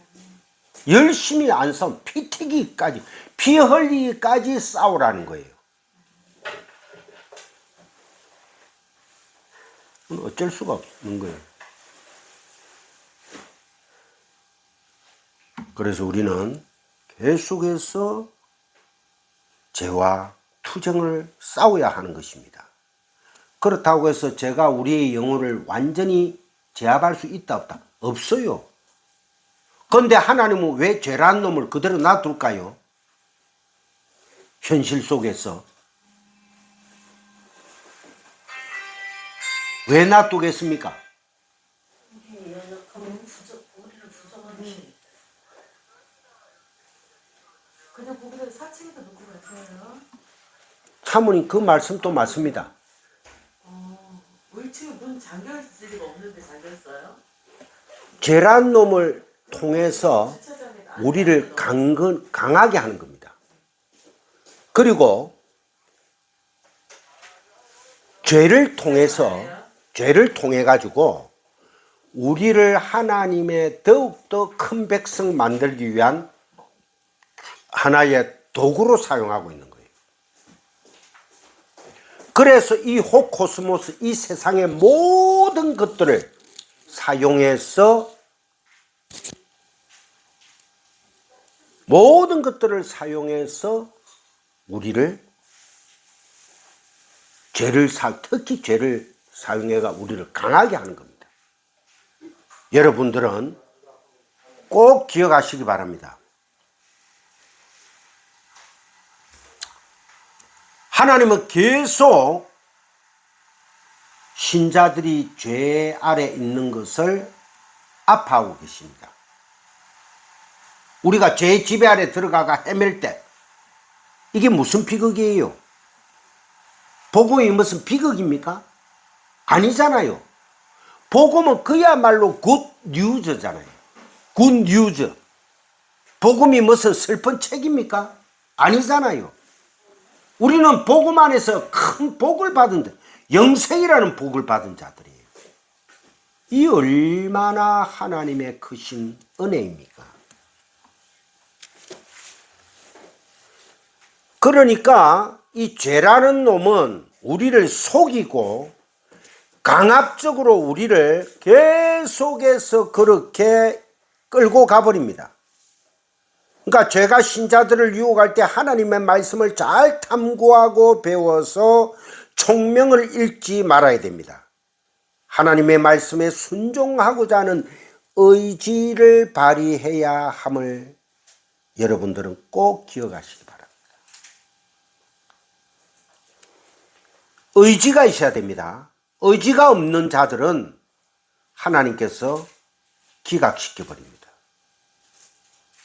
열심히 안 싸우면 피 튀기기까지, 피 흘리기까지 싸우라는 거예요. 어쩔 수가 없는 거예요. 그래서 우리는 계속해서 죄와 투쟁을 싸워야 하는 것입니다. 그렇다고 해서 제가 우리의 영혼을 완전히 제압할 수 있다 없다? 없어요. 그런데 하나님은 왜 죄란 놈을 그대로 놔둘까요? 현실 속에서. 왜 놔두겠습니까? 그냥 거기다 사칭도 넣고 같아요. 사모님 그 말씀도 맞습니다. 물치고 문 잠겨있을 리가 없는데 잠겼어요? 죄란 놈을 통해서 우리를 강하게 하는 겁니다. 그리고 죄를 통해 가지고 우리를 하나님의 더욱더 큰 백성 만들기 위한 하나의 도구로 사용하고 있는 거예요. 그래서 이 호코스모스, 이 세상의 모든 것들을 사용해서 우리를 특히 죄를 사용해가 우리를 강하게 하는 겁니다. 여러분들은 꼭 기억하시기 바랍니다. 하나님은 계속 신자들이 죄 아래 있는 것을 아파하고 계십니다. 우리가 죄의 지배 아래 들어가가 헤맬 때 이게 무슨 비극이에요? 복음이 무슨 비극입니까? 아니잖아요. 복음은 그야말로 굿 뉴즈잖아요. 굿 뉴즈. 복음이 무슨 슬픈 책입니까? 아니잖아요. 우리는 복음 안에서 큰 복을 받은 영생이라는 복을 받은 자들이에요. 이 얼마나 하나님의 크신 은혜입니까? 그러니까 이 죄라는 놈은 우리를 속이고 강압적으로 우리를 계속해서 그렇게 끌고 가버립니다. 그러니까 죄가 신자들을 유혹할 때 하나님의 말씀을 잘 탐구하고 배워서 총명을 잃지 말아야 됩니다. 하나님의 말씀에 순종하고자 하는 의지를 발휘해야 함을 여러분들은 꼭 기억하시기 바랍니다. 의지가 있어야 됩니다. 의지가 없는 자들은 하나님께서 기각시켜버립니다.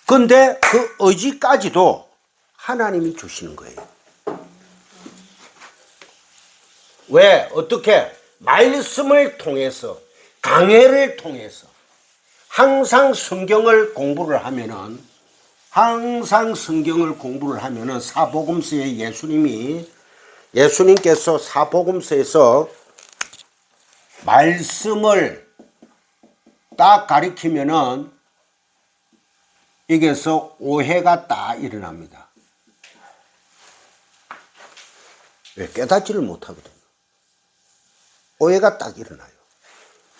그런데 그 의지까지도 하나님이 주시는 거예요. 왜? 어떻게? 말씀을 통해서, 강해를 통해서 항상 성경을 공부를 하면은 사복음서에 예수님께서 사복음서에서 말씀을 딱 가리키면은 여기서 오해가 딱 일어납니다. 왜? 깨닫지를 못하거든요. 오해가 딱 일어나요.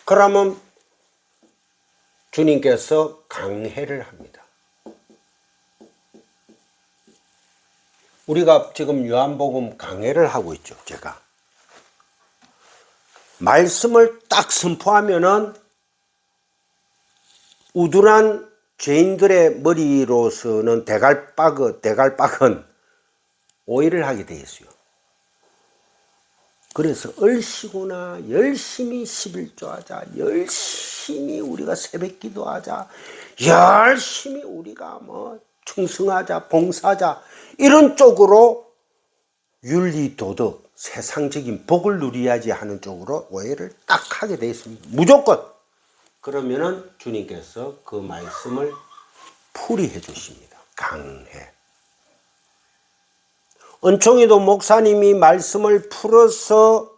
그러면 주님께서 강해를 합니다. 우리가 지금 요한복음 강해를 하고 있죠. 제가 말씀을 딱 선포하면은 우둔한 죄인들의 머리로서는 대갈박은 오해를 하게 되어 있어요. 그래서 얼씨구나 열심히 11조하자, 열심히 우리가 새벽기도하자, 열심히 우리가 충성하자, 봉사하자, 이런 쪽으로 윤리도덕, 세상적인 복을 누려야지 하는 쪽으로 오해를 딱 하게 되어 있습니다. 무조건. 그러면은 주님께서 그 말씀을 풀이해 주십니다. 강해. 은총이도 목사님이 말씀을 풀어서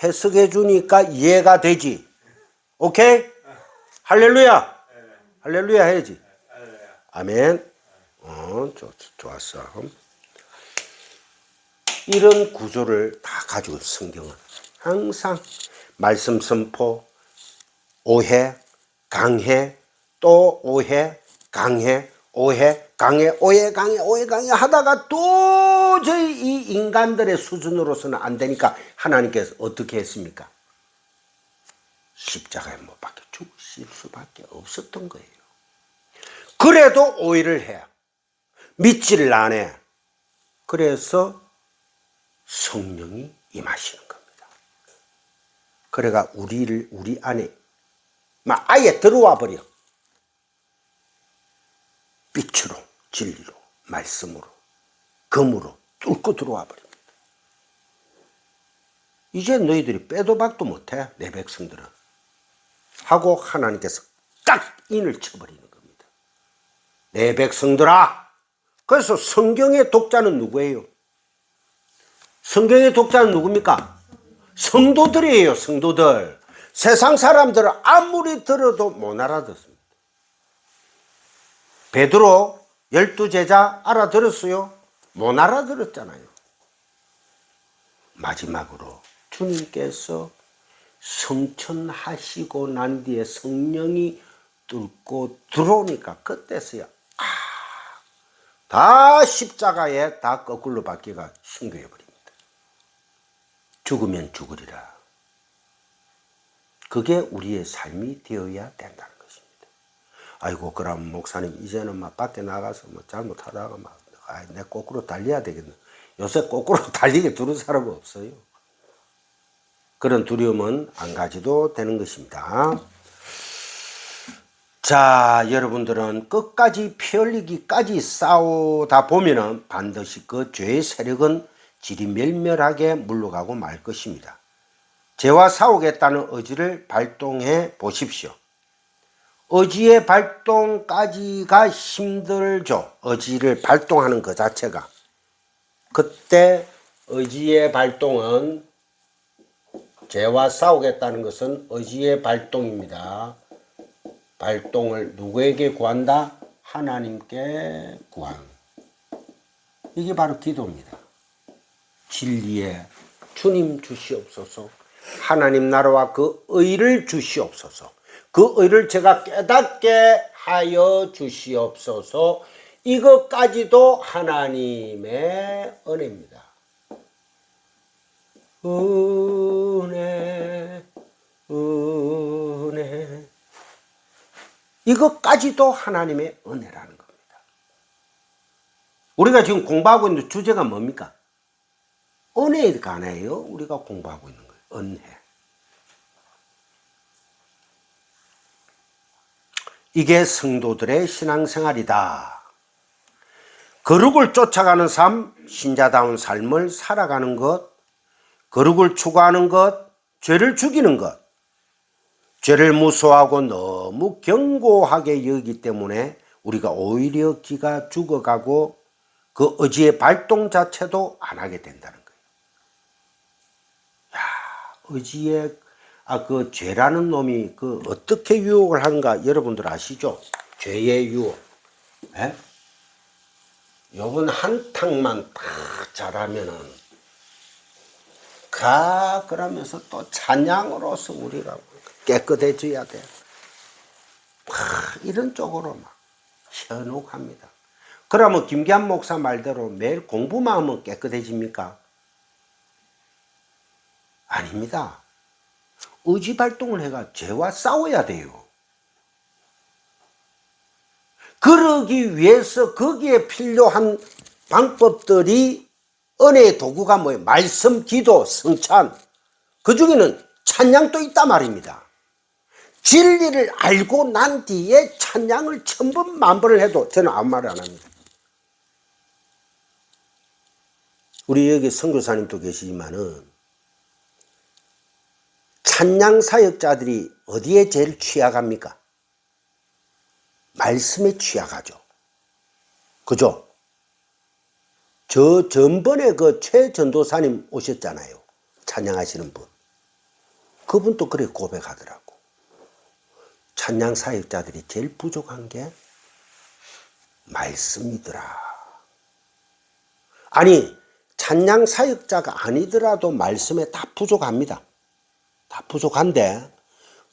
해석해 주니까 이해가 되지. 오케이? 할렐루야. 할렐루야 해야지. 아멘. 좋았어. 이런 구조를 다 가지고 성경은 항상 말씀 선포, 오해, 강해, 또 오해, 강해, 오해, 강해, 오해, 강해, 오해, 강해 하다가 도저히 이 인간들의 수준으로서는 안 되니까 하나님께서 어떻게 했습니까? 십자가에 못 박혀 죽으실 수밖에 없었던 거예요. 그래도 오해를 해. 믿지를 안 해. 그래서 성령이 임하시는 겁니다. 그래가 우리 안에 막 아예 들어와 버려. 빛으로, 진리로, 말씀으로, 검으로 뚫고 들어와 버립니다. 이제 너희들이 빼도 박도 못해, 내 백성들은. 하고 하나님께서 딱 인을 쳐버리는 겁니다. 내 백성들아. 그래서 성경의 독자는 누구예요? 성경의 독자는 누굽니까? 성도들이에요, 성도들. 세상 사람들은 아무리 들어도 못 알아듣습니다. 베드로 12제자 알아들었어요? 못 알아들었잖아요. 마지막으로 주님께서 성천하시고 난 뒤에 성령이 뚫고 들어오니까 그때서야 다 십자가에 다 거꾸로 바뀌가 순교해 버립니다. 죽으면 죽으리라. 그게 우리의 삶이 되어야 된다는 것입니다. 아이고 그럼 목사님 이제는 막 밖에 나가서 뭐 잘못하다가 막 내 거꾸로 달려야 되겠네. 요새 거꾸로 달리게 두는 사람은 없어요. 그런 두려움은 안 가지도 되는 것입니다. 자, 여러분들은 끝까지 피 흘리기까지 싸우다 보면은 반드시 그 죄의 세력은 지리멸멸하게 물러가고 말 것입니다. 죄와 싸우겠다는 의지를 발동해 보십시오. 의지의 발동까지가 힘들죠. 의지를 발동하는 그 자체가. 그때 의지의 발동은 죄와 싸우겠다는 것은 의지의 발동입니다. 발동을 누구에게 구한다? 하나님께 구한. 이게 바로 기도입니다. 진리에 주님 주시옵소서. 하나님 나라와 그 의를 주시옵소서. 그 의를 제가 깨닫게 하여 주시옵소서. 이것까지도 하나님의 은혜입니다. 은혜, 은혜. 이것까지도 하나님의 은혜라는 겁니다. 우리가 지금 공부하고 있는 주제가 뭡니까? 은혜에 관해요. 우리가 공부하고 있는 거예요. 은혜. 이게 성도들의 신앙생활이다. 거룩을 쫓아가는 삶, 신자다운 삶을 살아가는 것, 거룩을 추구하는 것, 죄를 죽이는 것, 죄를 무서워하고 너무 견고하게 여기기 때문에 우리가 오히려 기가 죽어가고 그 의지의 발동 자체도 안 하게 된다는 거예요. 야, 의지의 그 죄라는 놈이 그 어떻게 유혹을 하는가 여러분들 아시죠? 죄의 유혹. 예? 요번 한탕만 딱 잘하면은 그러면서 또 찬양으로서 우리가 깨끗해져야 돼. 이런 쪽으로 막 현혹합니다. 그러면 김기한 목사 말대로 매일 공부만 하면 깨끗해집니까? 아닙니다. 의지 발동을 해가 죄와 싸워야 돼요. 그러기 위해서 거기에 필요한 방법들이 은혜의 도구가 뭐예요? 말씀, 기도, 성찬. 그 중에는 찬양도 있단 말입니다. 진리를 알고 난 뒤에 찬양을 1000번 만번을 해도 저는 아무 말 안 합니다. 우리 여기 선교사님도 계시지만은 찬양 사역자들이 어디에 제일 취약합니까? 말씀에 취약하죠. 그죠? 저 전번에 그 최 전도사님 오셨잖아요. 찬양하시는 분. 그분도 그래 고백하더라고. 찬양 사역자들이 제일 부족한 게 말씀이더라. 아니, 찬양 사역자가 아니더라도 말씀에 다 부족합니다. 다 부족한데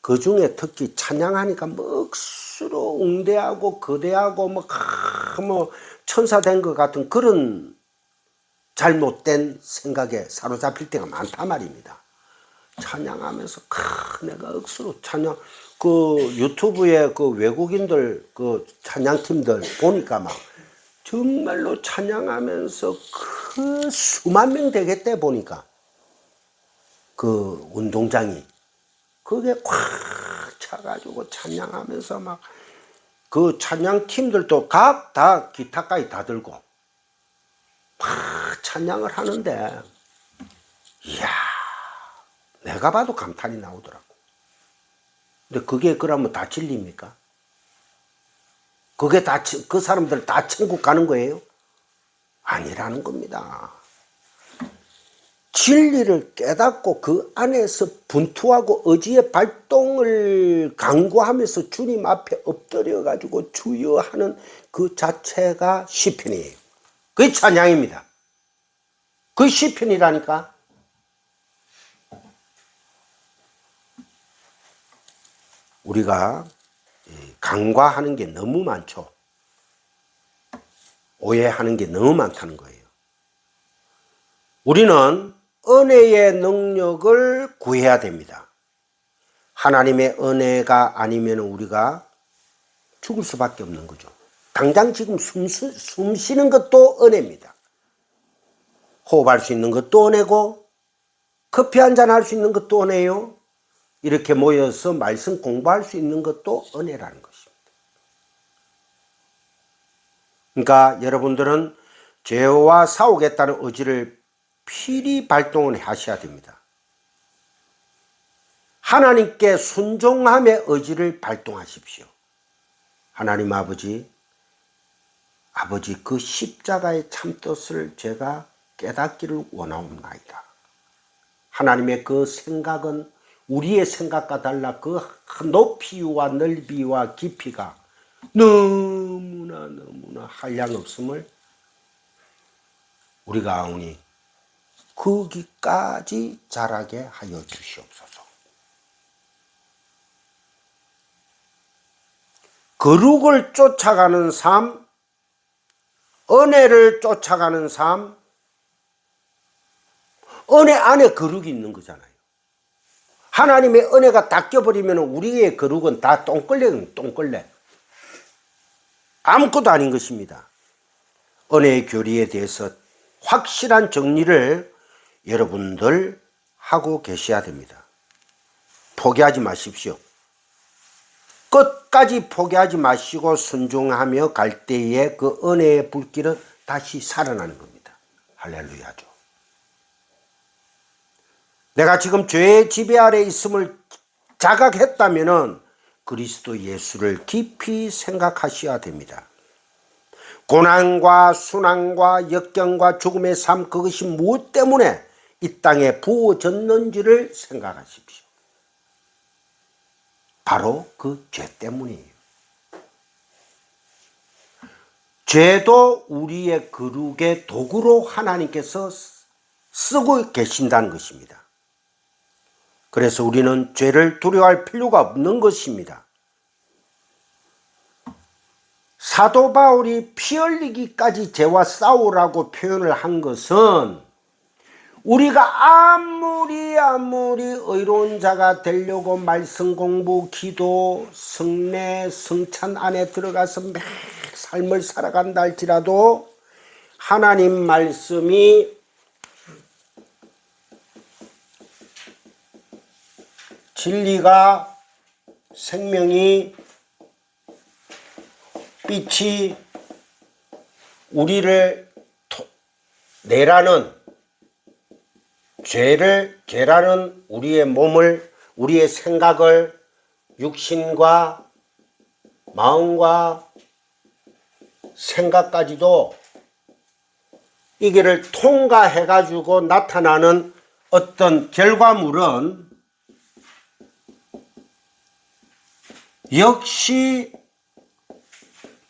그 중에 특히 찬양하니까 억수로 웅대하고 거대하고 뭐 천사 된 것 같은 그런 잘못된 생각에 사로잡힐 때가 많단 말입니다. 찬양하면서 내가 억수로 찬양 그 유튜브에 그 외국인들 그 찬양팀들 보니까 막 정말로 찬양하면서 그 수만 명 되겠대 보니까 그 운동장이 그게 꽉 차가지고 찬양하면서 막 그 찬양팀들도 각 다 기타까지 다 들고 막 찬양을 하는데 이야 내가 봐도 감탄이 나오더라고. 근데 그게 그러면 다 진리입니까? 그게 다 그 사람들 다 천국 가는 거예요? 아니라는 겁니다. 진리를 깨닫고 그 안에서 분투하고 의지의 발동을 강구하면서 주님 앞에 엎드려 가지고 주여 하는 그 자체가 시편이에요. 그게 찬양입니다. 그게 시편이라니까. 우리가 간과하는 게 너무 많죠. 오해하는 게 너무 많다는 거예요. 우리는 은혜의 능력을 구해야 됩니다. 하나님의 은혜가 아니면 우리가 죽을 수밖에 없는 거죠. 당장 지금 숨 쉬는 것도 은혜입니다. 호흡할 수 있는 것도 은혜고 커피 한잔 할 수 있는 것도 은혜요. 이렇게 모여서 말씀 공부할 수 있는 것도 은혜라는 것입니다. 그러니까 여러분들은 죄와 싸우겠다는 의지를 필히 발동을 하셔야 됩니다. 하나님께 순종함의 의지를 발동하십시오. 하나님 아버지 그 십자가의 참뜻을 제가 깨닫기를 원하옵나이다. 하나님의 그 생각은 우리의 생각과 달라 그 높이와 넓이와 깊이가 너무나 한량없음을 우리가 아오니 거기까지 자라게 하여 주시옵소서. 거룩을 쫓아가는 삶, 은혜를 쫓아가는 삶, 은혜 안에 거룩이 있는 거잖아요. 하나님의 은혜가 닦여버리면 우리의 거룩은 다 똥걸레. 아무것도 아닌 것입니다. 은혜의 교리에 대해서 확실한 정리를 여러분들 하고 계셔야 됩니다. 포기하지 마십시오. 끝까지 포기하지 마시고 순종하며 갈 때에 그 은혜의 불길은 다시 살아나는 겁니다. 할렐루야죠. 내가 지금 죄의 지배 아래 있음을 자각했다면 그리스도 예수를 깊이 생각하셔야 됩니다. 고난과 순환과 역경과 죽음의 삶, 그것이 무엇 때문에 이 땅에 부어졌는지를 생각하십시오. 바로 그 죄 때문이에요. 죄도 우리의 거룩의 도구로 하나님께서 쓰고 계신다는 것입니다. 그래서 우리는 죄를 두려워할 필요가 없는 것입니다. 사도 바울이 피 흘리기까지 죄와 싸우라고 표현을 한 것은 우리가 아무리 의로운 자가 되려고 말씀 공부, 기도, 성례, 성찬 안에 들어가서 매 삶을 살아간다 할지라도 하나님 말씀이 진리가 생명이 빛이 우리를 내라는 죄라는 우리의 몸을, 우리의 생각을, 육신과 마음과 생각까지도 이게를 통과해 가지고 나타나는 어떤 결과물은 역시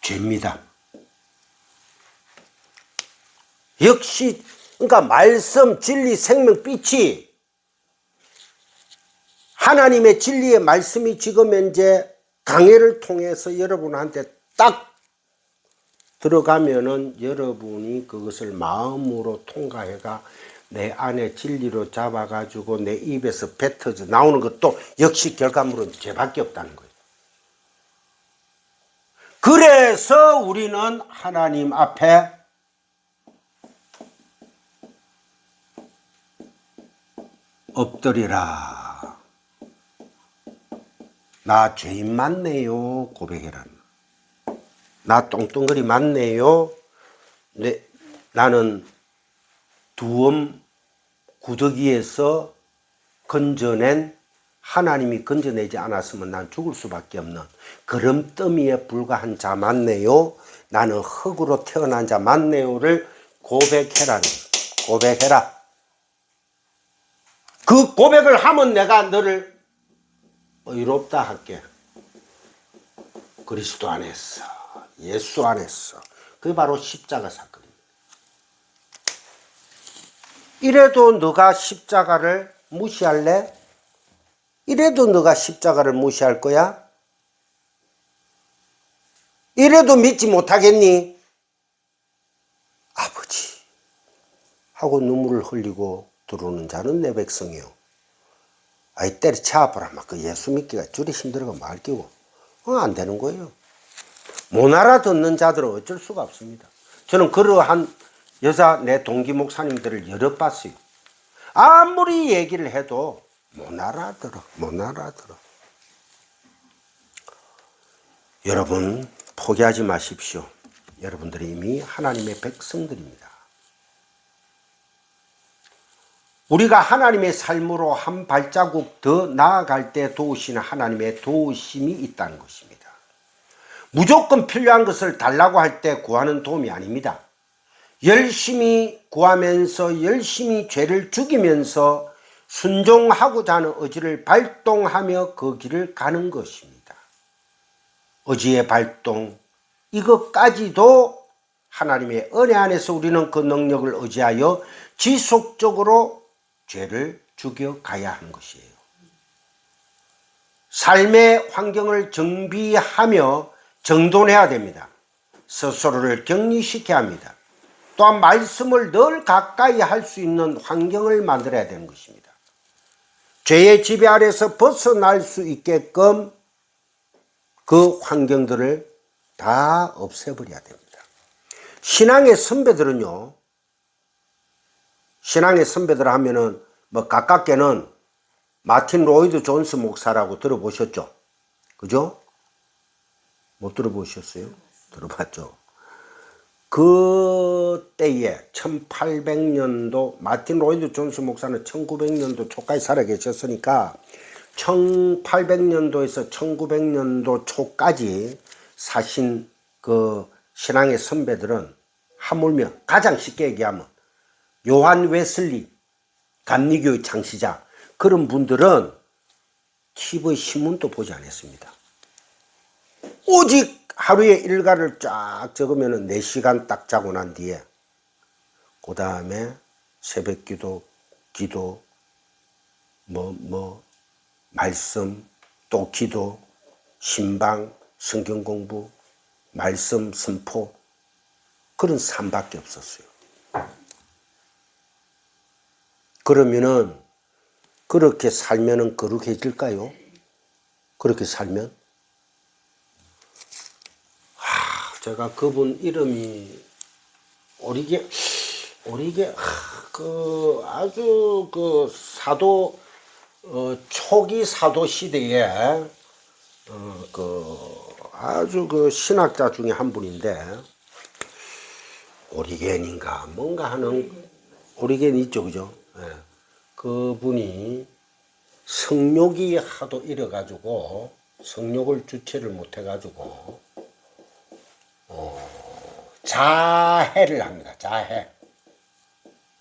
죄입니다. 역시 그러니까 말씀, 진리, 생명, 빛이 하나님의 진리의 말씀이 지금 현재 강해를 통해서 여러분한테 딱 들어가면은 여러분이 그것을 마음으로 통과해가 내 안에 진리로 잡아가지고 내 입에서 뱉어져 나오는 것도 역시 결과물은 죄밖에 없다는 거예요. 그래서 우리는 하나님 앞에 엎드리라. 나 죄인 맞네요. 고백해라. 나 똥똥거리 맞네요. 나는 두엄 구더기에서 건져낸 하나님이 건져내지 않았으면 난 죽을 수밖에 없는 그름더미에 불과한 자 맞네요. 나는 흙으로 태어난 자 맞네요를 고백해라. 고백해라. 그 고백을 하면 내가 너를 의롭다 할게. 그리스도 안에서, 예수 안에서. 그게 바로 십자가 사건입니다. 이래도 너가 십자가를 무시할래? 이래도 너가 십자가를 무시할 거야? 이래도 믿지 못하겠니? 아버지 하고 눈물을 흘리고 들어오는 자는 내 백성이요. 아이 때려쳐 아파라. 막 그 예수 믿기가 줄이 힘들어가 말기고 안 되는 거예요. 못 알아듣는 자들은 어쩔 수가 없습니다. 저는 그러한 여자 내 동기 목사님들을 여러 봤어요. 아무리 얘기를 해도 못 알아들어. 여러분 포기하지 마십시오. 여러분들이 이미 하나님의 백성들입니다. 우리가 하나님의 삶으로 한 발자국 더 나아갈 때 도우시는 하나님의 도우심이 있다는 것입니다. 무조건 필요한 것을 달라고 할 때 구하는 도움이 아닙니다. 열심히 구하면서 열심히 죄를 죽이면서 순종하고자 하는 의지를 발동하며 그 길을 가는 것입니다. 의지의 발동, 이것까지도 하나님의 은혜 안에서 우리는 그 능력을 의지하여 지속적으로 죄를 죽여가야 하는 것이에요. 삶의 환경을 정비하며 정돈해야 됩니다. 스스로를 격리시켜야 합니다. 또한 말씀을 늘 가까이 할 수 있는 환경을 만들어야 되는 것입니다. 죄의 지배 아래서 벗어날 수 있게끔 그 환경들을 다 없애버려야 됩니다. 신앙의 선배들은요, 신앙의 선배들 하면은 뭐 가깝게는 마틴 로이드 존스 목사라고 들어보셨죠? 그죠? 못 들어보셨어요? 들어봤죠? 그 때에 1800년도 마틴 로이드 존스 목사는 1900년도 초까지 살아 계셨으니까 1800년도에서 1900년도 초까지 사신 그 신앙의 선배들은 하물며 가장 쉽게 얘기하면 요한 웨슬리, 감리교의 창시자, 그런 분들은 TV 신문도 보지 않았습니다. 오직 하루에 일과를 쫙 적으면 4시간 딱 자고 난 뒤에 그 다음에 새벽 기도, 말씀, 또 기도, 신방, 성경 공부, 말씀 선포, 그런 삶밖에 없었어요. 그러면은 그렇게 살면은 거룩해질까요? 그렇게 살면? 제가 그분 이름이 아주 그 사도 초기 사도 시대에 아주 그 신학자 중에 한 분인데 오리겐인가 뭔가 하는 오리겐 있죠, 그죠? 예. 그분이 성욕이 하도 이래가지고 성욕을 주체를 못해가지고 자해를 합니다. 자해.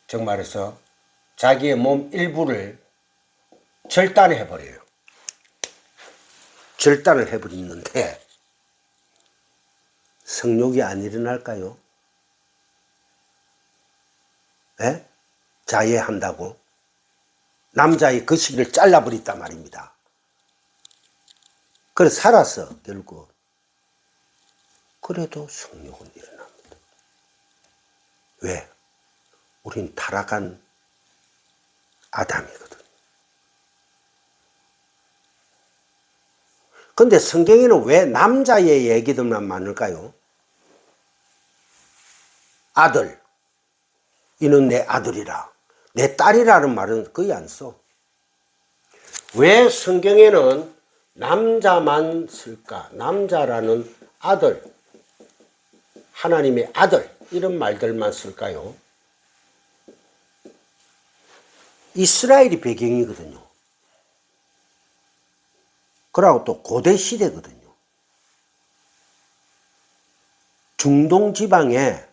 즉 말해서 자기의 몸 일부를 절단해버려요. 절단을 해버리는데 성욕이 안 일어날까요? 예? 자해한다고? 남자의 그 시기를 잘라버렸단 말입니다. 그래서 살았어, 결국. 그래도 성욕은 일어납니다. 왜? 우린 타락한 아담이거든. 근데 성경에는 왜 남자의 얘기들만 많을까요? 아들, 이는 내 아들이라, 내 딸이라는 말은 거의 안 써. 왜 성경에는 남자만 쓸까? 남자라는 아들, 하나님의 아들, 이런 말들만 쓸까요? 이스라엘이 배경이거든요. 그러고 또 고대 시대거든요. 중동 지방에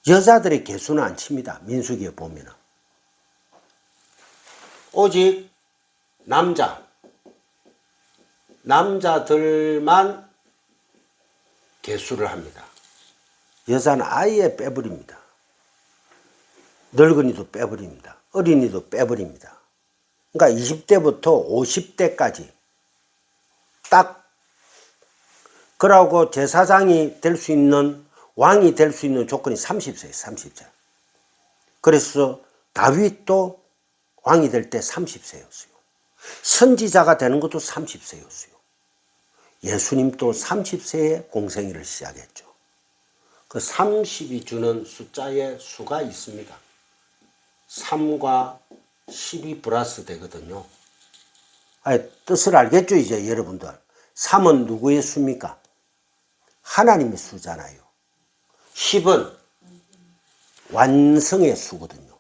여자들의 개수는 안 칩니다. 민수기에 보면. 오직 남자들만 개수를 합니다. 여자는 아예 빼버립니다. 늙은이도 빼버립니다. 어린이도 빼버립니다. 그러니까 20대부터 50대까지 딱 그러고 제사장이 될 수 있는, 왕이 될 수 있는 조건이 30세예요. 30세. 그래서 다윗도 왕이 될 때 30세였어요. 선지자가 되는 것도 30세였어요. 예수님도 30세에 공생애를 시작했죠. 그 30이 주는 숫자의 수가 있습니다. 3과 10이 플러스 되거든요. 뜻을 알겠죠, 이제 여러분들. 3은 누구의 수입니까? 하나님의 수잖아요. 10은 완성의 수거든요.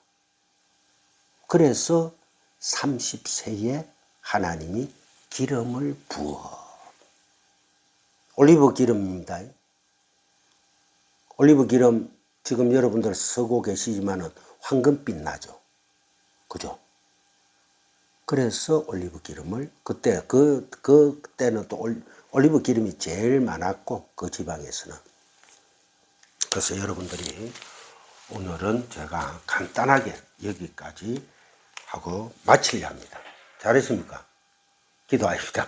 그래서 30세에 하나님이 기름을 부어. 올리브 기름입니다. 올리브 기름 지금 여러분들 쓰고 계시지만은 황금빛 나죠. 그죠? 그래서 올리브 기름을 그때는 또 올리브 기름이 제일 많았고 그 지방에서는. 그래서 여러분들이 오늘은 제가 간단하게 여기까지 하고 마치려 합니다. 잘했습니까? 기도하십시다.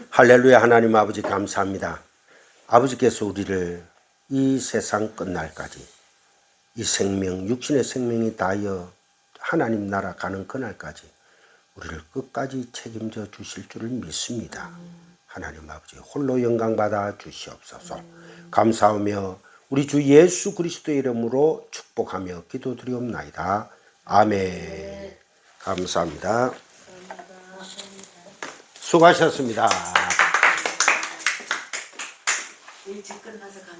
할렐루야. 하나님 아버지 감사합니다. 아버지께서 우리를 이 세상 끝날까지 이 생명, 육신의 생명이 다하여 하나님 나라 가는 그날까지 우리를 끝까지 책임져 주실 줄을 믿습니다. 하나님 아버지 홀로 영광 받아 주시옵소서. 감사하며 우리 주 예수 그리스도의 이름으로 축복하며 기도드리옵나이다. 아멘. 감사합니다. 수고하셨습니다. 일찍 끝나서 감사합니다.